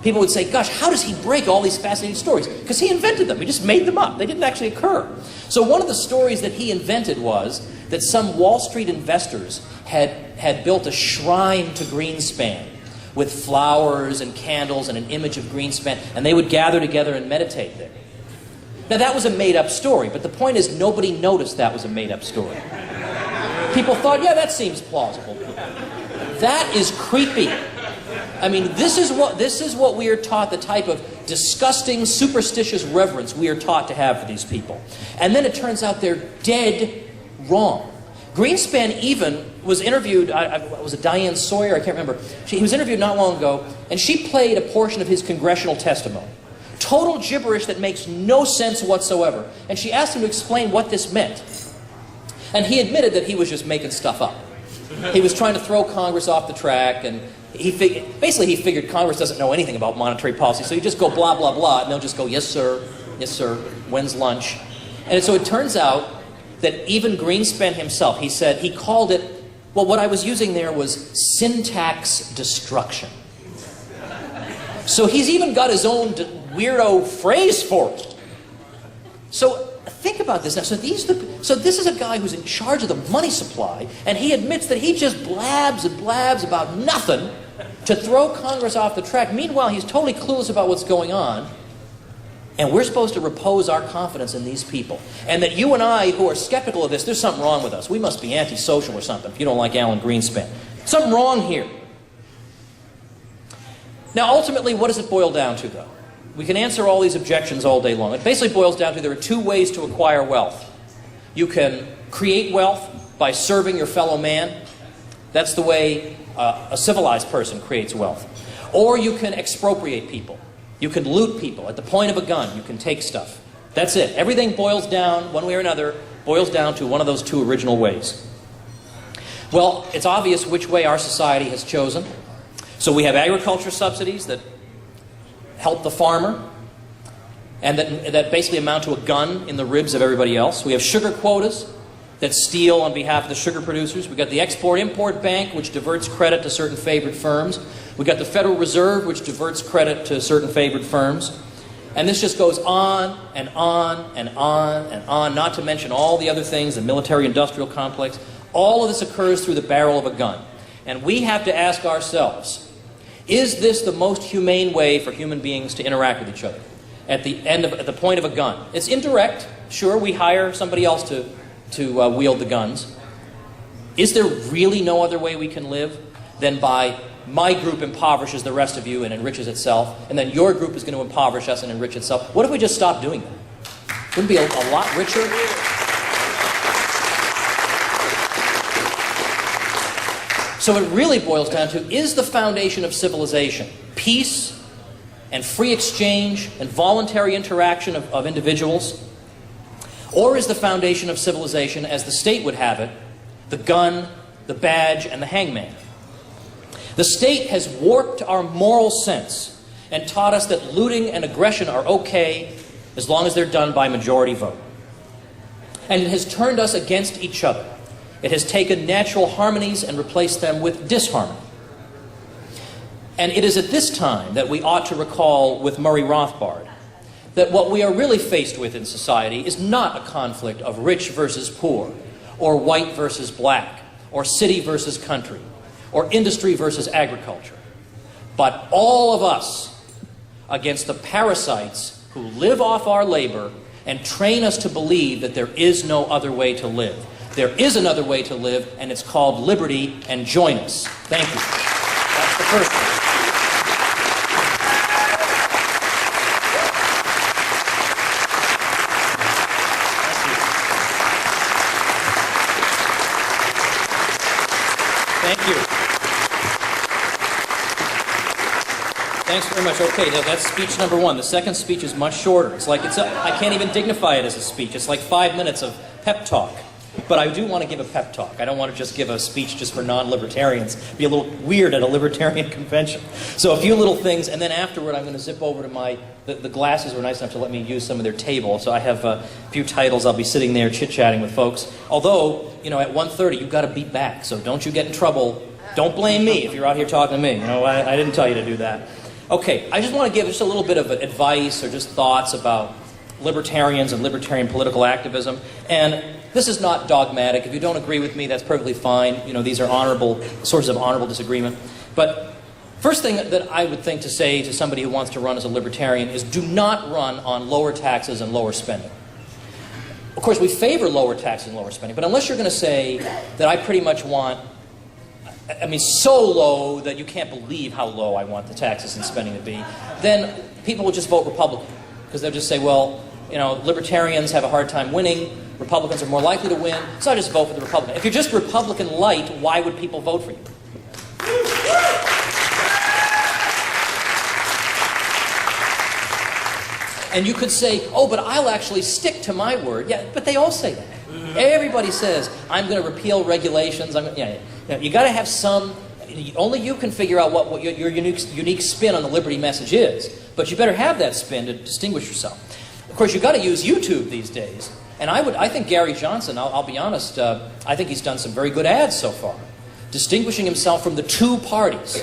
People would say, gosh, how does he break all these fascinating stories? Because he invented them. He just made them up. They didn't actually occur. So one of the stories that he invented was that some Wall Street investors had built a shrine to Greenspan with flowers and candles and an image of Greenspan, and they would gather together and meditate there. Now that was a made-up story, but the point is nobody noticed that was a made-up story. People thought, yeah, that seems plausible. That is creepy. I mean, this is what we are taught, the type of disgusting, superstitious reverence we are taught to have for these people. And then it turns out they're dead wrong. Greenspan even was interviewed, was it Diane Sawyer? I can't remember. He was interviewed not long ago, and she played a portion of his congressional testimony. Total gibberish that makes no sense whatsoever. And she asked him to explain what this meant. And he admitted that he was just making stuff up. He was trying to throw Congress off the track, and he figured Congress doesn't know anything about monetary policy, so you just go blah, blah, blah, and they'll just go, yes, sir, when's lunch? And so it turns out that even Greenspan himself, he called it, well, what I was using there was syntax destruction. So he's even got his own weirdo phrase for it. So think about this now. So this is a guy who's in charge of the money supply, and he admits that he just blabs and blabs about nothing to throw Congress off the track. Meanwhile, he's totally clueless about what's going on, and we're supposed to repose our confidence in these people. And that you and I, who are skeptical of this, there's something wrong with us. We must be antisocial or something if you don't like Alan Greenspan. Something wrong here. Now, ultimately, what does it boil down to, though? We can answer all these objections all day long. It basically boils down to there are two ways to acquire wealth. You can create wealth by serving your fellow man. That's the way a civilized person creates wealth. Or you can expropriate people. You can loot people. At the point of a gun, you can take stuff. That's it. Everything boils down, one way or another, boils down to one of those two original ways. Well, it's obvious which way our society has chosen. So we have agriculture subsidies that help the farmer, and that basically amount to a gun in the ribs of everybody else. We have sugar quotas that steal on behalf of the sugar producers. We've got the Export-Import Bank, which diverts credit to certain favored firms. We've got the Federal Reserve, which diverts credit to certain favored firms. And this just goes on and on and on and on, not to mention all the other things, the military-industrial complex. All of this occurs through the barrel of a gun. And we have to ask ourselves, is this the most humane way for human beings to interact with each other? At the point of a gun. It's indirect. Sure, we hire somebody else to wield the guns. Is there really no other way we can live than by my group impoverishes the rest of you and enriches itself, and then your group is going to impoverish us and enrich itself? What if we just stopped doing that? Wouldn't it be a lot richer? So it really boils down to, is the foundation of civilization peace and free exchange and voluntary interaction of individuals? Or is the foundation of civilization, as the state would have it, the gun, the badge, and the hangman? The state has warped our moral sense and taught us that looting and aggression are okay as long as they're done by majority vote. And it has turned us against each other. It has taken natural harmonies and replaced them with disharmony. And it is at this time that we ought to recall with Murray Rothbard that what we are really faced with in society is not a conflict of rich versus poor, or white versus black, or city versus country, or industry versus agriculture, but all of us against the parasites who live off our labor and train us to believe that there is no other way to live. There is another way to live, and it's called liberty, and join us. Thank you. That's the first one. Thank you. Thanks very much. Okay, now that's speech number one. The second speech is much shorter. It's like I can't even dignify it as a speech. It's like 5 minutes of pep talk. But I do want to give a pep talk. I don't want to just give a speech just for non-libertarians. It'd be a little weird at a libertarian convention. So a few little things, and then afterward I'm going to zip over to the glasses were nice enough to let me use some of their table. So I have a few titles. I'll be sitting there chit-chatting with folks. Although, you know, at 1:30 you've got to beat back. So don't you get in trouble. Don't blame me if you're out here talking to me. You know, I didn't tell you to do that. Okay, I just want to give just a little bit of advice or just thoughts about libertarians and libertarian political activism. And this is not dogmatic. If you don't agree with me, that's perfectly fine. You know, these are honorable sources of honorable disagreement. But first thing that I would think to say to somebody who wants to run as a libertarian is do not run on lower taxes and lower spending. Of course, we favor lower taxes and lower spending, but unless you're going to say that I pretty much want, I mean, so low that you can't believe how low I want the taxes and spending to be, then people will just vote Republican. Because they'll just say, well, you know, libertarians have a hard time winning, Republicans are more likely to win, so I just vote for the Republican. If you're just Republican light, why would people vote for you? And you could say, oh, but I'll actually stick to my word. Yeah, but they all say that. Everybody says, I'm going to repeal regulations. You got to have some. Only you can figure out what your unique spin on the liberty message is. But you better have that spin to distinguish yourself. Of course, you've got to use YouTube these days. And I think Gary Johnson, I'll be honest, I think he's done some very good ads so far, distinguishing himself from the two parties.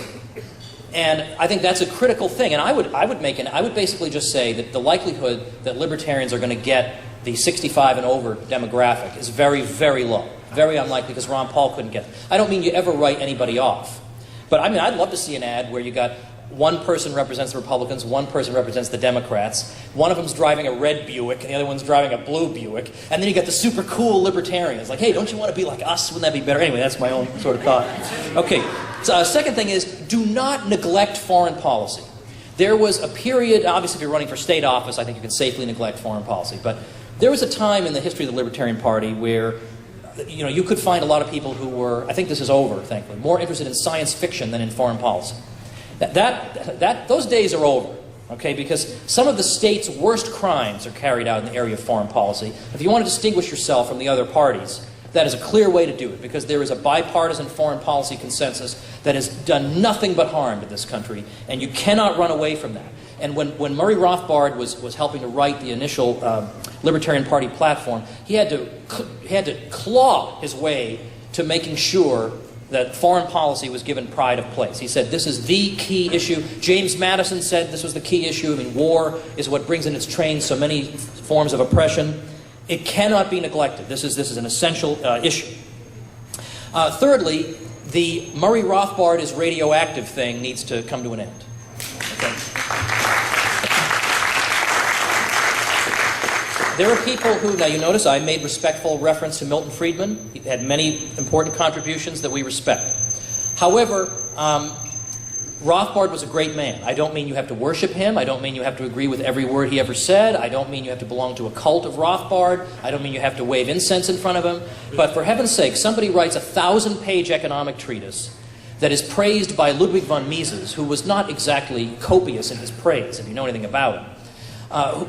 And I think that's a critical thing. And I would basically just say that the likelihood that libertarians are going to get the 65 and over demographic is very, very low. Very unlikely, because Ron Paul couldn't get it. I don't mean you ever write anybody off. But I mean, I'd love to see an ad where you got one person represents the Republicans, one person represents the Democrats, one of them's driving a red Buick, and the other one's driving a blue Buick, and then you got the super cool libertarians, like, hey, don't you want to be like us? Wouldn't that be better? Anyway, that's my own sort of thought. Okay, so second thing is, do not neglect foreign policy. There was a period, obviously if you're running for state office, I think you can safely neglect foreign policy, but there was a time in the history of the Libertarian Party where you could find a lot of people who were, I think this is over, thankfully, more interested in science fiction than in foreign policy. Those days are over, okay, because some of the state's worst crimes are carried out in the area of foreign policy. If you want to distinguish yourself from the other parties, that is a clear way to do it, because there is a bipartisan foreign policy consensus that has done nothing but harm to this country, and you cannot run away from that. And when Murray Rothbard was helping to write the initial Libertarian Party platform, he had to claw his way to making sure that foreign policy was given pride of place. He said, this is the key issue. James Madison said this was the key issue. I mean, war is what brings in its train so many forms of oppression. It cannot be neglected. This is an essential issue. Thirdly, the Murray Rothbard is radioactive thing needs to come to an end. Okay? There are people who, now you notice I made respectful reference to Milton Friedman. He had many important contributions that we respect. However, Rothbard was a great man. I don't mean you have to worship him. I don't mean you have to agree with every word he ever said. I don't mean you have to belong to a cult of Rothbard. I don't mean you have to wave incense in front of him. But for heaven's sake, somebody writes a 1,000-page economic treatise that is praised by Ludwig von Mises, who was not exactly copious in his praise, if you know anything about him,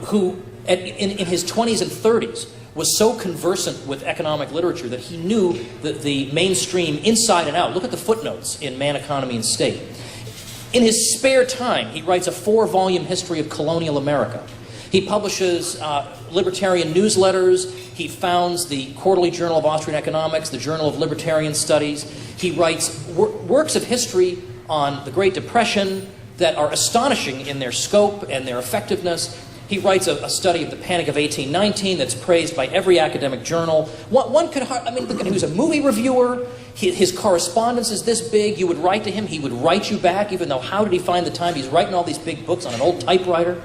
who in his 20s and 30s was so conversant with economic literature that he knew the mainstream inside and out. Look at the footnotes in Man, Economy, and State. In his spare time, he writes a 4-volume history of colonial America. He publishes libertarian newsletters. He founds the Quarterly Journal of Austrian Economics, the Journal of Libertarian Studies. He writes works of history on the Great Depression that are astonishing in their scope and their effectiveness. He writes a study of the Panic of 1819 that's praised by every academic journal. One could, I mean, look at him. He was a movie reviewer. His correspondence is this big. You would write to him, he would write you back, even though how did he find the time? He's writing all these big books on an old typewriter.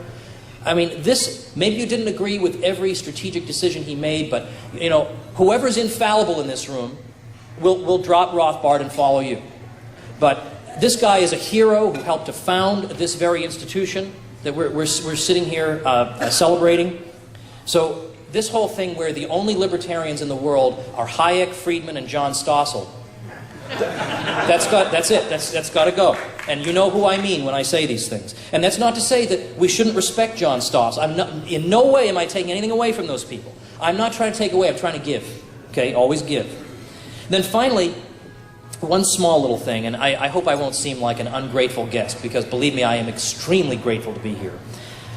I mean, this, maybe you didn't agree with every strategic decision he made, but, you know, whoever's infallible in this room will drop Rothbard and follow you. But this guy is a hero who helped to found this very institution that we're sitting here celebrating. So this whole thing where the only libertarians in the world are Hayek, Friedman, and John Stossel, that's got to go. And you know who I mean when I say these things. And that's not to say that we shouldn't respect John Stossel. In no way am I taking anything away from those people. I'm not trying to take away, I'm trying to give. Okay, always give. And then finally, one small little thing, and I hope I won't seem like an ungrateful guest, because believe me, I am extremely grateful to be here.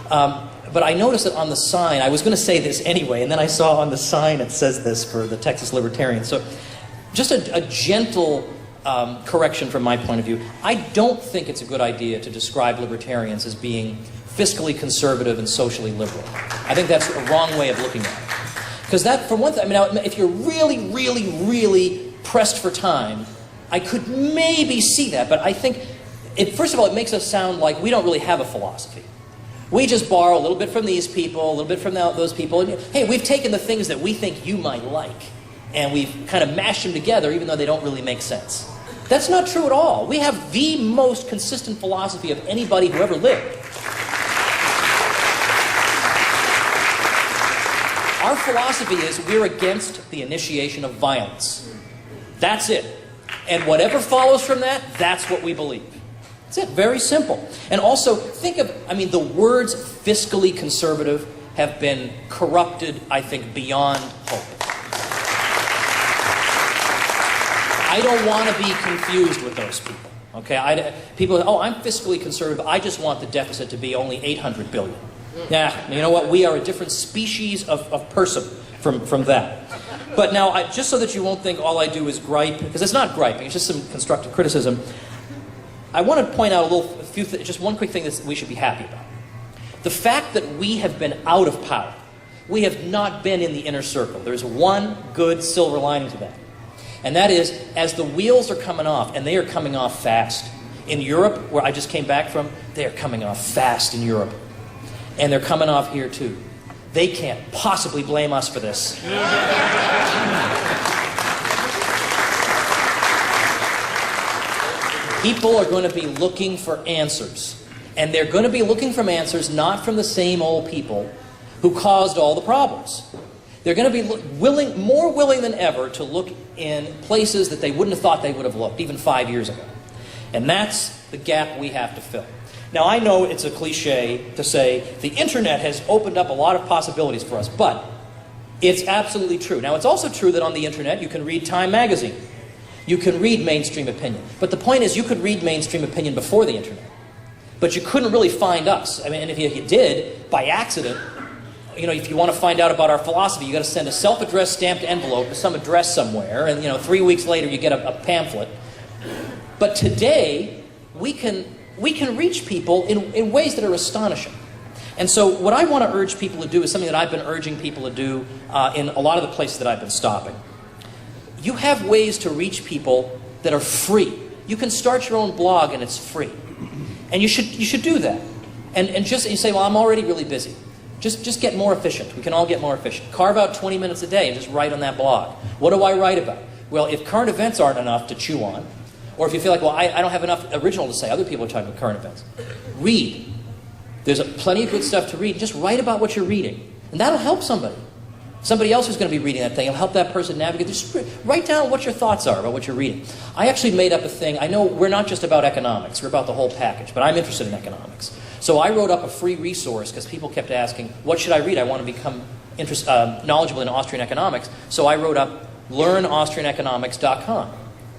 But I noticed that on the sign, I was going to say this anyway, and then I saw on the sign it says this for the Texas Libertarian. So just a gentle correction from my point of view. I don't think it's a good idea to describe libertarians as being fiscally conservative and socially liberal. I think that's a wrong way of looking at it. Because that, for one thing, I mean, if you're really, really, really pressed for time, I could maybe see that. But I think, first of all, it makes us sound like we don't really have a philosophy. We just borrow a little bit from these people, a little bit from those people. And, hey, we've taken the things that we think you might like, and we've kind of mashed them together, even though they don't really make sense. That's not true at all. We have the most consistent philosophy of anybody who ever lived. Our philosophy is we're against the initiation of violence. That's it. And whatever follows from that, that's what we believe. That's it. Very simple. And also, think of, I mean, the words fiscally conservative have been corrupted, I think, beyond hope. I don't want to be confused with those people. Okay? People, oh, I'm fiscally conservative. I just want the deficit to be only $800 billion. Yeah, you know what? We are a different species of person from that. But now, just so that you won't think all I do is gripe, because it's not griping, it's just some constructive criticism, I want to point out just one quick thing that we should be happy about. The fact that we have been out of power, we have not been in the inner circle. There's one good silver lining to that. And that is, as the wheels are coming off, and they are coming off fast. In Europe, where I just came back from, they are coming off fast in Europe. And they're coming off here too. They can't possibly blame us for this. People are going to be looking for answers. And they're going to be looking for answers not from the same old people who caused all the problems. They're going to be more willing than ever to look in places that they wouldn't have thought they would have looked, even 5 years ago. And that's the gap we have to fill. Now, I know it's a cliche to say the internet has opened up a lot of possibilities for us, but it's absolutely true. Now, it's also true that on the internet you can read Time magazine. You can read mainstream opinion. But the point is, you could read mainstream opinion before the internet. But you couldn't really find us. I mean, and if you did, by accident, you know, if you want to find out about our philosophy, you got to send a self-addressed stamped envelope to some address somewhere, and 3 weeks later you get a pamphlet. But today, we can reach people in ways that are astonishing. And so what I want to urge people to do is something that I've been urging people to do in a lot of the places that I've been stopping. You have ways to reach people that are free. You can start your own blog and it's free. And you should do that. And you say, well, I'm already really busy. Just get more efficient. We can all get more efficient. Carve out 20 minutes a day and just write on that blog. What do I write about? Well, if current events aren't enough to chew on, or if you feel like, well, I don't have enough original to say, other people are talking about current events, read. There's plenty of good stuff to read. Just write about what you're reading. And that'll help somebody. Somebody else who's going to be reading that thing. It'll help that person navigate. Just write down what your thoughts are about what you're reading. I actually made up a thing. I know we're not just about economics. We're about the whole package. But I'm interested in economics. So I wrote up a free resource because people kept asking, what should I read? I want to become knowledgeable in Austrian economics. So I wrote up learnaustrianeconomics.com.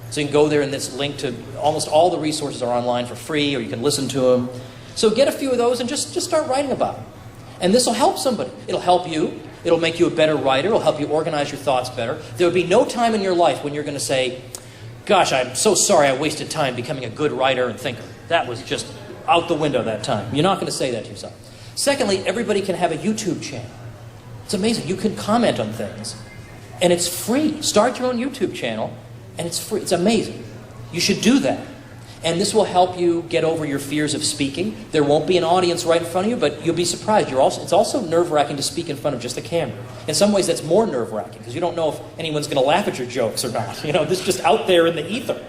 So you can go there, and this link to almost all the resources are online for free, or you can listen to them. So get a few of those and just start writing about them. And this will help somebody. It'll help you. It'll make you a better writer. It'll help you organize your thoughts better. There will be no time in your life when you're going to say, gosh, I'm so sorry I wasted time becoming a good writer and thinker. That was just out the window that time. You're not going to say that to yourself. Secondly, everybody can have a YouTube channel. It's amazing. You can comment on things, and it's free. Start your own YouTube channel And it's free. It's amazing. You should do that. And this will help you get over your fears of speaking. There won't be an audience right in front of you, but you'll be surprised. It's also nerve-wracking to speak in front of just a camera. In some ways, that's more nerve-wracking because you don't know if anyone's going to laugh at your jokes or not. You know, this is just out there in the ether.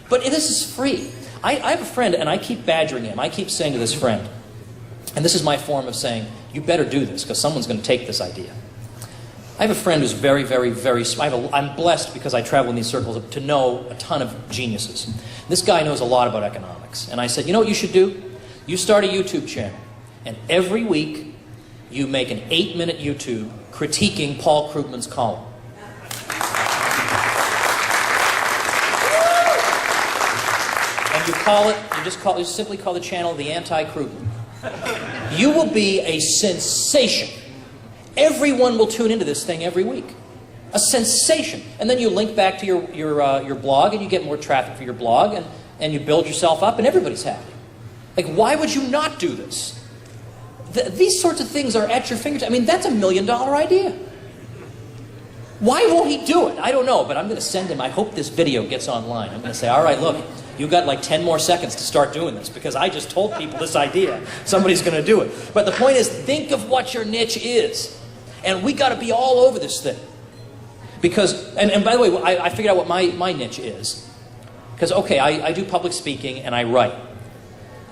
But this is free. I have a friend, and I keep badgering him. I keep saying to this friend, and this is my form of saying, you better do this because someone's going to take this idea. I have a friend who's very, very, very smart. I'm blessed because I travel in these circles to know a ton of geniuses. This guy knows a lot about economics. And I said, you know what you should do? You start a YouTube channel. And every week, you make an 8-minute YouTube critiquing Paul Krugman's column. And you simply call the channel the Anti-Krugman. You will be a sensation. Everyone will tune into this thing every week. A sensation. And then you link back to your blog, and you get more traffic for your blog, and you build yourself up, and everybody's happy. Like, why would you not do this? These sorts of things are at your fingertips. I mean, that's $1 million idea. Why won't he do it? I don't know, but I'm going to send him. I hope this video gets online. I'm going to say, all right, look, you've got like 10 more seconds to start doing this because I just told people this idea. Somebody's going to do it. But the point is, think of what your niche is. And we got to be all over this thing. Because, and by the way, I figured out what my niche is. Because, okay, I do public speaking and I write.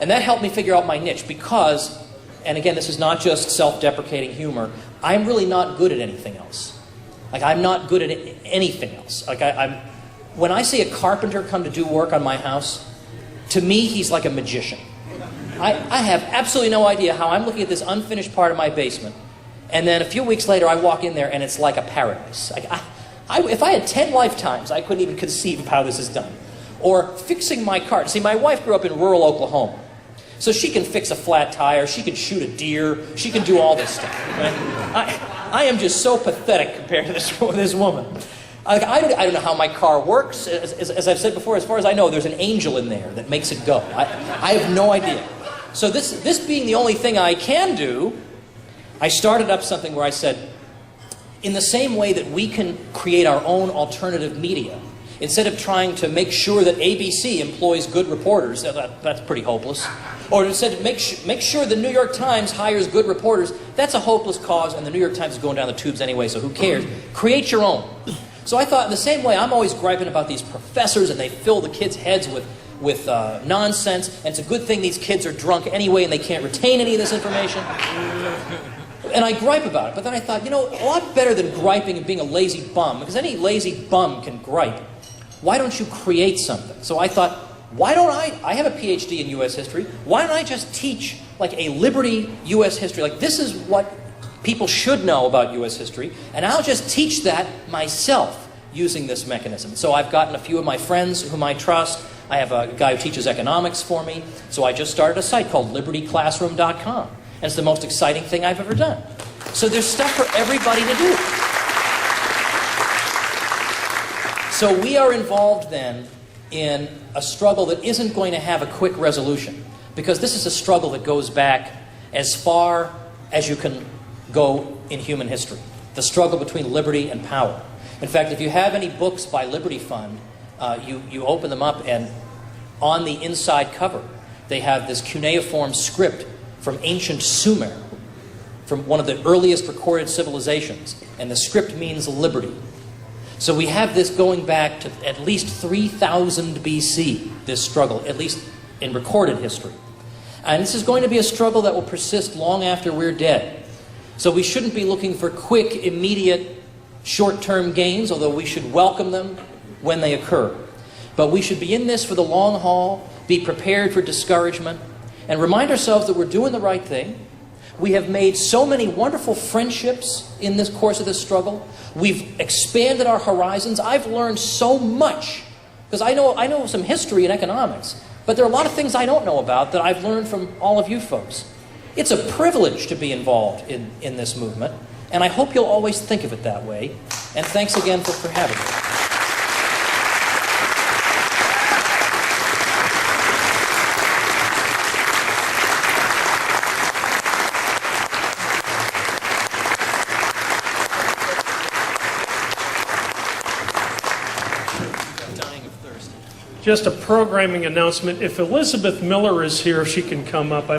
And that helped me figure out my niche because, and again, this is not just self-deprecating humor, I'm really not good at anything else. Like, I'm not good at anything else. Like, when I see a carpenter come to do work on my house, to me, he's like a magician. I have absolutely no idea how I'm looking at this unfinished part of my basement, and then a few weeks later, I walk in there, and it's like a paradise. Like, if I had 10 lifetimes, I couldn't even conceive of how this is done. Or fixing my car. See, my wife grew up in rural Oklahoma. So she can fix a flat tire, she can shoot a deer, she can do all this stuff. Right? I am just so pathetic compared to this woman. I don't know how my car works. As I've said before, as far as I know, there's an angel in there that makes it go. I have no idea. So this being the only thing I can do, I started up something where I said, in the same way that we can create our own alternative media, instead of trying to make sure that ABC employs good reporters, that's pretty hopeless, or instead of make sure the New York Times hires good reporters, that's a hopeless cause, and the New York Times is going down the tubes anyway, so who cares? Create your own. So I thought, in the same way, I'm always griping about these professors, and they fill the kids' heads with nonsense, and it's a good thing these kids are drunk anyway, and they can't retain any of this information. And I gripe about it, but then I thought, you know, a lot better than griping and being a lazy bum, because any lazy bum can gripe. Why don't you create something? So I thought, why don't I have a PhD in U.S. history, why don't I just teach like a liberty U.S. history? Like, this is what people should know about U.S. history, and I'll just teach that myself using this mechanism. So I've gotten a few of my friends whom I trust. I have a guy who teaches economics for me. So I just started a site called libertyclassroom.com. And it's the most exciting thing I've ever done. So there's stuff for everybody to do. So we are involved then in a struggle that isn't going to have a quick resolution. Because this is a struggle that goes back as far as you can go in human history. The struggle between liberty and power. In fact, if you have any books by Liberty Fund, you open them up, and on the inside cover, they have this cuneiform script from ancient Sumer, from one of the earliest recorded civilizations. And the script means liberty. So we have this going back to at least 3000 BC, this struggle, at least in recorded history. And this is going to be a struggle that will persist long after we're dead. So we shouldn't be looking for quick, immediate, short-term gains, although we should welcome them when they occur. But we should be in this for the long haul, be prepared for discouragement, and remind ourselves that we're doing the right thing. We have made so many wonderful friendships in this course of this struggle. We've expanded our horizons. I've learned so much, because I know some history and economics, but there are a lot of things I don't know about that I've learned from all of you folks. It's a privilege to be involved in this movement, and I hope you'll always think of it that way. And thanks again for having me. Just a programming announcement. If Elizabeth Miller is here, if she can come up.